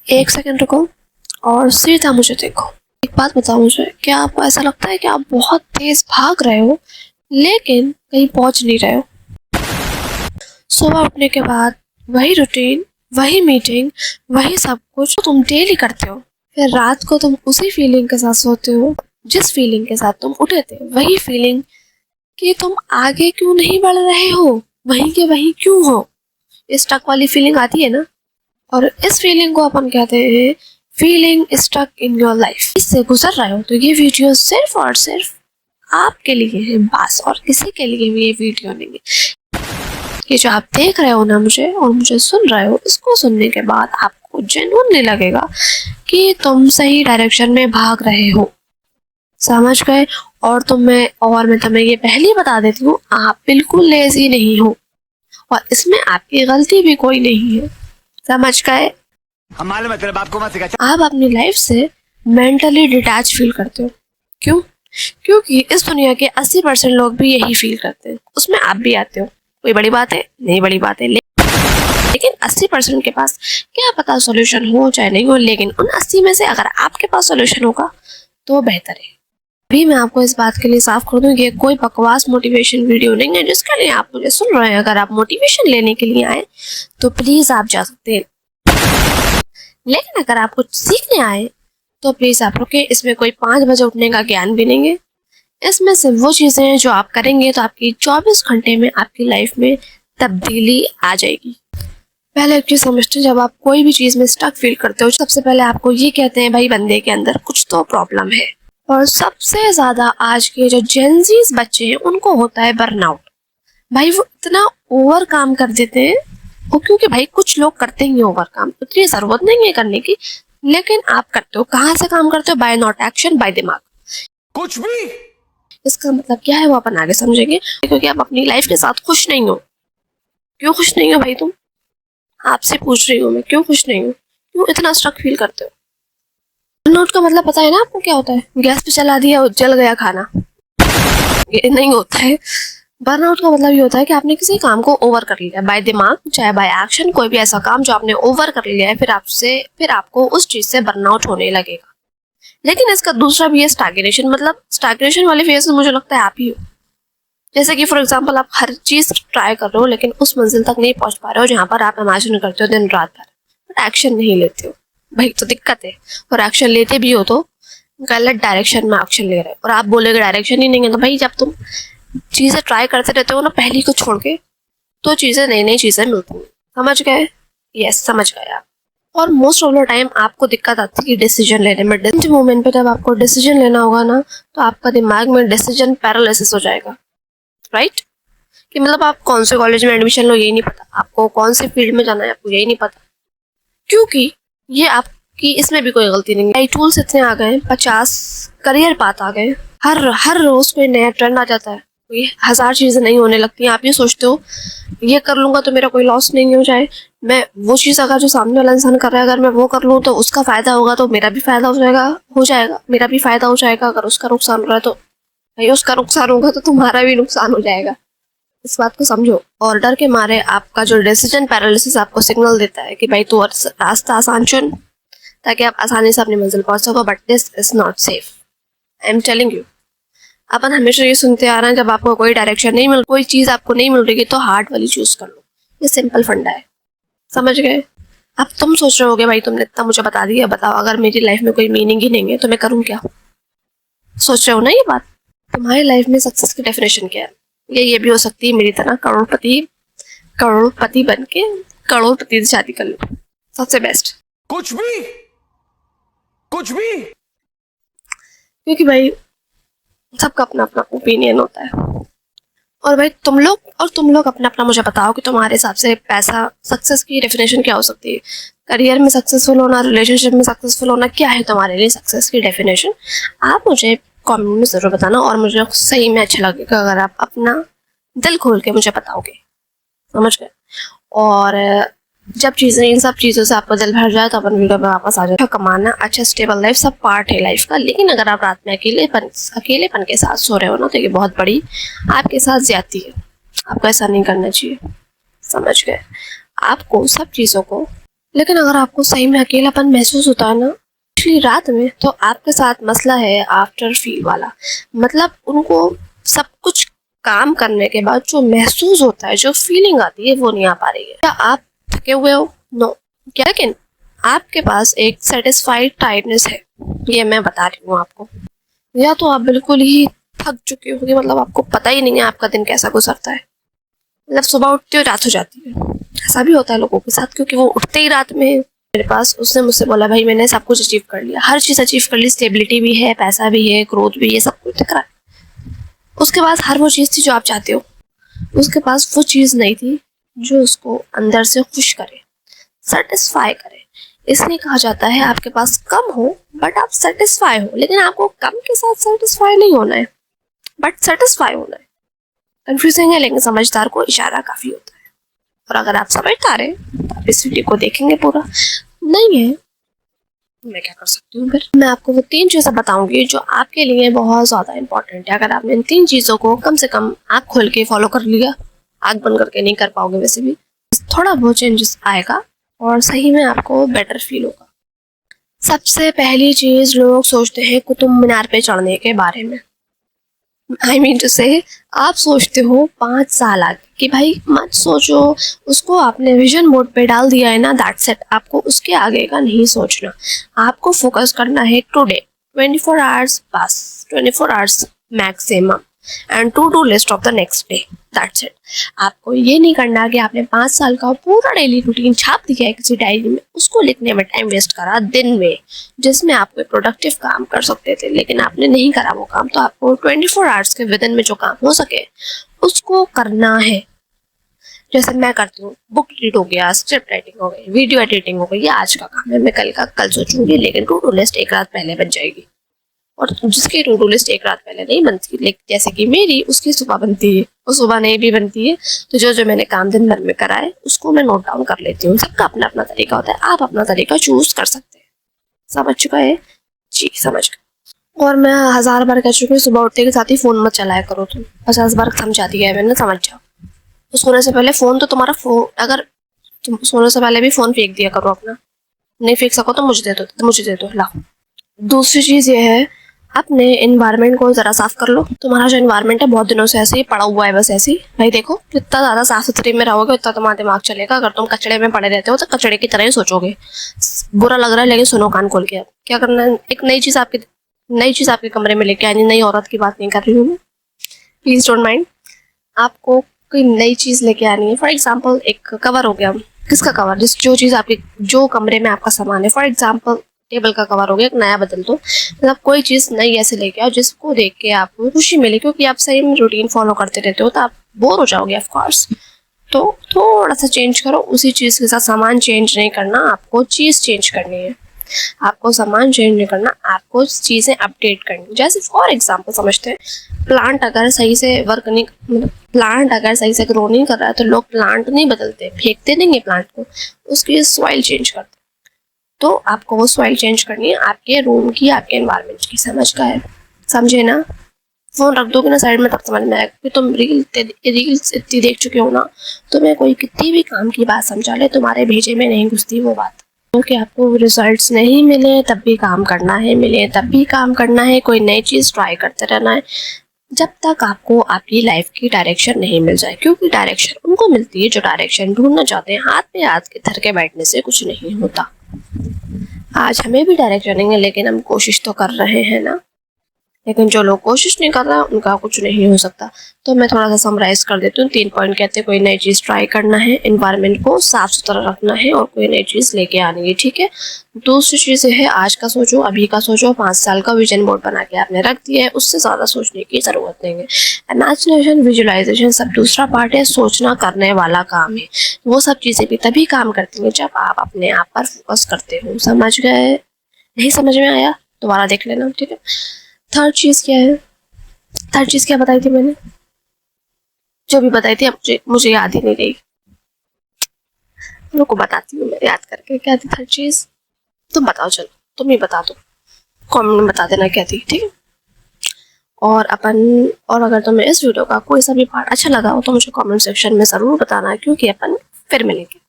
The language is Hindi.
एक सेकंड रुको और सीधा मुझे देखो। एक बात बताओ मुझे, क्या आपको ऐसा लगता है कि आप बहुत तेज भाग रहे हो लेकिन कहीं पहुंच नहीं रहे हो? सुबह उठने के बाद वही रूटीन, वही मीटिंग, वही सब कुछ तुम डेली करते हो। फिर रात को तुम उसी फीलिंग के साथ सोते हो जिस फीलिंग के साथ तुम उठे थे। वही फीलिंग कि तुम आगे क्यों नहीं बढ़ रहे हो, वहीं के वहीं क्यों हो। स्टक वाली फीलिंग आती है ना, और इस फीलिंग को अपन कहते हैं feeling stuck in your life. इससे गुजर रहे हो तो ये वीडियो सिर्फ और सिर्फ आपके लिए है बस, और किसी के लिए भी ये वीडियो नहीं है। ये जो आप देख रहे हो ना मुझे और मुझे सुन रहे हो, इसको सुनने के बाद आपको जेन्युइनली लगेगा कि तुम सही डायरेक्शन में भाग रहे हो, समझ गए। और मैं तुम्हें ये पहले ही बता देती हूँ, आप बिल्कुल लेजी नहीं हो और इसमें आपकी गलती भी कोई नहीं है, समझ गए। आप अपनी लाइफ से मेंटली डिटैच फील करते हो। क्यों? क्योंकि इस दुनिया के 80% लोग भी यही फील करते हैं, उसमें आप भी आते हो। कोई बड़ी बात है? नहीं बड़ी बात है, लेकिन 80% के पास क्या पता सॉल्यूशन हो चाहे नहीं हो, लेकिन उन 80 में से अगर आपके पास सॉल्यूशन होगा तो बेहतर है। अभी मैं आपको इस बात के लिए साफ कर दूं कि कोई बकवास मोटिवेशन वीडियो नहीं है जिसके लिए आप मुझे सुन रहे हैं। अगर आप मोटिवेशन लेने के लिए आए तो प्लीज आप जा सकते हैं, लेकिन अगर आप कुछ सीखने आए तो प्लीज आप रुके। इसमें कोई 5 बजे उठने का ज्ञान भी नहीं है। इसमें सिर्फ वो चीजें हैं जो आप करेंगे तो आपकी 24 घंटे में आपकी लाइफ में तब्दीली आ जाएगी। पहले एक चीज समझते हैं, जब आप कोई भी चीज में स्टक फील करते हो सबसे पहले आपको ये कहते हैं भाई बंदे के अंदर कुछ तो प्रॉब्लम है। और सबसे ज्यादा आज के जो जेनजीज बच्चे हैं उनको होता है बर्नआउट। भाई वो इतना ओवर काम कर देते हैं, वो क्योंकि भाई कुछ लोग करते ही ओवर काम, इतनी जरूरत नहीं है करने की, लेकिन आप करते हो। कहाँ से काम करते हो? बाय नॉट एक्शन, बाय दिमाग। कुछ भी। इसका मतलब क्या है वो अपन आगे समझेंगे, क्योंकि आप अपनी लाइफ के साथ खुश नहीं हो। क्यों खुश नहीं हो भाई तुम? आपसे पूछ रही हूँ मैं, क्यों खुश नहीं हो? क्यों इतना स्ट्रक फील करते हो? बर्नआउट का मतलब पता है ना आपको क्या होता है? गैस पे चला दिया, जल गया खाना, ये नहीं होता है। बर्नआउट का मतलब ये होता है कि आपने किसी काम को ओवर कर लिया बाय दिमाग, चाहे बाय एक्शन, कोई भी ऐसा काम जो आपने ओवर कर लिया है, फिर आपको उस चीज से बर्नआउट होने लगेगा। लेकिन इसका दूसरा भी है स्टैग्नेशन। मतलब स्टैग्नेशन वाले फेज में मुझे लगता है आप ही हो। जैसे कि फॉर एग्जांपल आप हर चीज ट्राई कर रहे हो लेकिन उस मंजिल तक नहीं पहुंच पा रहे हो जहां पर आप इमेजिन करते हो दिन रात भर, बट एक्शन नहीं लेते हो। भाई तो दिक्कत है। और एक्शन लेते भी हो तो गलत डायरेक्शन में एक्शन ले रहे हो। और आप बोलेगे डायरेक्शन ही नहीं है, तो भाई जब तुम चीजें ट्राई करते रहते हो ना पहली को छोड़ के, तो चीजें नई नई चीजें मिलती हैं, समझ गए? यस, समझ गए आप। और मोस्ट ऑफ द टाइम आपको दिक्कत आती है डिसीजन लेने में। जिस मोमेंट पे जब आपको डिसीजन लेना होगा ना, तो आपका दिमाग में डिसीजन पैरालिसिस हो जाएगा, राइट? कि मतलब आप कौन से कॉलेज में एडमिशन लो यही नहीं पता, आपको कौन से फील्ड में जाना है आपको यही नहीं पता, क्योंकि ये आपकी इसमें भी कोई गलती नहीं है। टूल्स इतने आ गए, 50 करियर पाथ आ गए, हर रोज कोई नया ट्रेंड आ जाता है, कोई 1000 चीजें नहीं होने लगती हैं। आप ये सोचते हो ये कर लूंगा तो मेरा कोई लॉस नहीं हो जाए, मैं वो चीज अगर जो सामने वाला इंसान कर रहा है अगर मैं वो कर लूँ तो उसका फायदा होगा, तो मेरा भी फायदा हो जाएगा, मेरा भी फायदा हो जाएगा। अगर उसका नुकसान हो रहा है तो भाई उसका नुकसान होगा तो तुम्हारा भी नुकसान हो जाएगा। इस बात को समझो। और डर के मारे आपका जो डिसीजन पैरालिसिस आपको सिग्नल देता है कि भाई तू रास्ता आसान चुन ताकि आप आसानी से अपनी मंजिल पहुंच सको, but this is not safe, I am telling you. अपन हमेशा ये सुनते आ रहे हैं जब आपको कोई डायरेक्शन नहीं मिल, कोई चीज आपको नहीं मिल रही तो हार्ड वाली चूज कर लो। ये सिंपल फंडा है, समझ गए? अब तुम सोच रहे होगे भाई तुमने इतना मुझे बता दिया, बताओ अगर मेरी लाइफ में कोई मीनिंग ही नहीं है तो मैं करूँ क्या? सोच रहे हो ना ये बात? तुम्हारी लाइफ में सक्सेस की डेफिनेशन क्या है? ये भी हो सकती है मेरी तरह करोड़पति बन के करोड़पति से शादी कर लो, सबसे बेस्ट। कुछ भी। क्योंकि भाई सबका अपना अपना ओपिनियन होता है। और भाई तुम लोग अपना अपना मुझे बताओ कि तुम्हारे हिसाब से पैसा सक्सेस की डेफिनेशन क्या हो सकती है? करियर में सक्सेसफुल होना, रिलेशनशिप में सक्सेसफुल होना, क्या है तुम्हारे लिए सक्सेस की डेफिनेशन? आप मुझे कमेंट में जरूर बताना, और मुझे सही में अच्छा लगेगा अगर आप अपना दिल खोल के मुझे बताओगे, समझ गए? और जब इन सब चीज़ों से आपका दिल भर जाए तो अपन वीडियो में वापस आ जाए। कमाना, अच्छा स्टेबल लाइफ सब पार्ट है लाइफ का, लेकिन अगर आप रात में अकेलेपन के साथ सो रहे हो ना तो ये बहुत बड़ी आपके साथ ज्यादती है। आपको ऐसा नहीं करना चाहिए, समझ गए? आपको सब चीज़ों को लेकिन अगर आपको सही में अकेलापन महसूस होता है ना, पिछली रात में, तो आपके साथ मसला है आफ्टर फील वाला। मतलब उनको सब कुछ काम करने के बाद जो महसूस होता है, जो फीलिंग आती है, वो नहीं आ पा रही है। क्या आप थके हुए हो? नो। क्या लेकिन आपके पास एक सेटिस्फाइड टायर्डनेस है, ये मैं बता रही हूँ आपको। या तो आप बिल्कुल ही थक चुके होंगे, मतलब आपको पता ही नहीं है आपका दिन कैसा गुजरता है। मतलब सुबह उठते हो रात हो जाती है। ऐसा भी होता है लोगों के साथ, क्योंकि वो उठते ही रात में। मेरे पास उसने मुझसे बोला, भाई मैंने सब कुछ अचीव कर लिया, हर चीज़ अचीव कर ली, स्टेबिलिटी भी है, पैसा भी है, ग्रोथ भी है, सब कुछ दिख रहा है। उसके पास हर वो चीज़ थी जो आप चाहते हो, उसके पास वो चीज़ नहीं थी जो उसको अंदर से खुश करे, सेटिस्फाई करे। इसलिए कहा जाता है आपके पास कम हो बट आप सेटिस्फाई हो। लेकिन आपको कम के साथ सेटिस्फाई नहीं होना है, बट सेटिस्फाई होना है। कंफ्यूजिंग है, लेकिन समझदार को इशारा काफी होता है। और अगर आप समझदार हैं तो आप इस वीडियो को देखेंगे पूरा। नहीं है, मैं क्या कर सकती हूँ फिर? मैं आपको वो 3 चीजें बताऊंगी जो आपके लिए बहुत ज्यादा इंपॉर्टेंट है। अगर आपने इन 3 चीजों को कम से कम आँख खोल के फॉलो कर लिया, आँख बंद करके नहीं कर पाओगे वैसे भी, थोड़ा बहुत चेंजेस आएगा और सही में आपको बेटर फील होगा। सबसे पहली चीज, लोग सोचते हैं कुतुब मीनार पे चढ़ने के बारे में। आई मीन टू से, आप सोचते हो 5 साल आगे कि भाई मत सोचो, उसको आपने विजन बोर्ड पे डाल दिया है ना, दैट्स इट। आपको उसके आगे का नहीं सोचना, आपको फोकस करना है टुडे। 24 आवर्स बस, 24 hours maximum, and to do list of the next day, that's it. आपको ये नहीं करना कि आपने 5 साल का पूरा डेली रूटीन छाप दिया है किसी डायरी में, उसको लिखने में टाइम वेस्ट करा दिन में, जिसमें आप कोई प्रोडक्टिव काम कर सकते थे, लेकिन आपने नहीं करा वो काम। तो आपको 24 आवर्स के विद इन में जो काम हो सके उसको करना है। जैसे मैं करती हूँ, बुक रीड हो गया, स्क्रिप्ट राइटिंग हो गई, वीडियो एडिटिंग हो गई, ये आज का काम है, मैं कल का कल सोचूंगी, लेकिन टू डू लिस्ट एक रात पहले बन जाएगी। और जिसकी टू डू लिस्ट एक रात पहले नहीं बनती, लेकिन जैसे कि मेरी, उसकी सुबह बनती है, और सुबह नहीं भी बनती है, तो जो जो मैंने काम दिन भर में करा है उसको मैं नोट डाउन कर लेती हूँ। सबका अपना अपना तरीका होता है, आप अपना तरीका चूज कर सकते हैं। समझ चुका है जी? समझ गए। और मैं 1000 बार कह चुकी हूँ, सुबह उठते के साथ ही फोन मत चलाया करो। तुम 50 बार समझा दिया है मैंने, समझ जाओ। तो सोने से पहले फोन, तो तुम्हारा फोन, अगर तुम सोने से पहले भी फोन फेंक दिया करो अपना, नहीं फेंक सको तो मुझे दे दो, लाओ। दूसरी चीज ये है, अपने एनवायरनमेंट को जरा साफ कर लो। तुम्हारा जो एनवायरनमेंट है बहुत दिनों से ऐसे ही पड़ा हुआ है, बस ऐसे ही। भाई देखो, जितना ज्यादा साफ सुथरे में रहोगे उतना तुम्हारा दिमाग चलेगा। अगर तुम कचड़े में पड़े रहते हो तो कचड़े की तरह ही सोचोगे। बुरा लग रहा है लेकिन सुनो कान खोल के। अब क्या करना है, एक नई चीज आपके कमरे में लेके आनी। नई औरत की बात नहीं कर रही हूँ मैं, प्लीज डोंट माइंड। आपको कोई नई चीज लेके आनी है। फॉर एग्जाम्पल एक कवर हो गया, किसका कवर, जो कमरे में आपका सामान है। फॉर एग्जाम्पल टेबल का कवर हो गया, एक नया बदल दो। मतलब कोई चीज नई ऐसे लेके आओ जिसको देख के आपको खुशी मिले, क्योंकि आप सही में रूटीन फॉलो करते रहते हो तो आप बोर हो जाओगे ऑफ कोर्स। तो थोड़ा सा चेंज करो। उसी चीज के साथ सामान चेंज नहीं करना, आपको चीज चेंज करनी है। आपको सामान चेंज नहीं करना, आपको चीजें अपडेट करनी। जैसे फॉर एग्जाम्पल समझते हैं, प्लांट अगर सही से वर्क नहीं, मतलब प्लांट अगर सही से ग्रो नहीं कर रहा है तो लोग प्लांट नहीं बदलते, फेंकते नहीं है प्लांट को, उसकी सॉइल चेंज करते। तो आपको वो सॉइल चेंज करनी है, आपके रूम की, आपके एनवायरनमेंट की। समझ का है? समझे ना? फोन रख दोगे ना साइड में, तब समझ में आएगा। क्योंकि तुम रील्स इतनी देख चुके हो ना, तुम्हें कोई कितनी भी काम की बात समझा ले, तुम्हारे भेजे में नहीं घुसती वो बात। क्योंकि आपको रिजल्ट्स नहीं मिले तब भी काम करना है, मिले तब भी काम करना है, कोई नई चीज ट्राई करते रहना है, जब तक आपको आपकी लाइफ की डायरेक्शन नहीं मिल जाए। क्योंकि डायरेक्शन उनको मिलती है जो डायरेक्शन ढूंढना चाहते हैं। हाथ पे हाथ के धर के बैठने से कुछ नहीं होता। आज हमें भी डायरेक्शन नहीं है, लेकिन हम कोशिश तो कर रहे हैं ना। लेकिन जो लोग कोशिश नहीं कर रहा उनका कुछ नहीं हो सकता। तो मैं थोड़ा सा समराइज कर देती हूँ। 3 पॉइंट कहते हैं, कोई नई चीज़ ट्राई करना है, एनवायरनमेंट को साफ सुथरा रखना है, और कोई नई चीज़ लेके आनी है। ठीक है। दूसरी चीज़ है, आज का सोचो, अभी का सोचो। 5 साल का विजन बोर्ड बना के आपने रख दिया है, उससे ज़्यादा सोचने की ज़रूरत नहीं है। इमेजिनेशन, विजुअलाइजेशन सब दूसरा पार्ट है, सोचना करने वाला काम है। वो सब चीज़ें भी तभी काम करती हैं जब आप अपने आप पर फोकस करते हो। समझ गए? नहीं समझ में आया दोबारा देख लेना। ठीक है। थर्ड चीज़ क्या है? थर्ड चीज़ क्या बताई थी मैंने? जो भी बताई थी अब मुझे याद ही नहीं रही। रुको बताती हूँ मैं याद करके। क्या थी थर्ड चीज़? तुम बताओ, चलो तुम ही बता दो, कमेंट में बता देना क्या थी। ठीक है। और अगर तुम्हें इस वीडियो का कोई सा भी पार्ट अच्छा लगा हो तो मुझे कमेंट सेक्शन में ज़रूर बताना, क्योंकि अपन फिर मिलेंगे।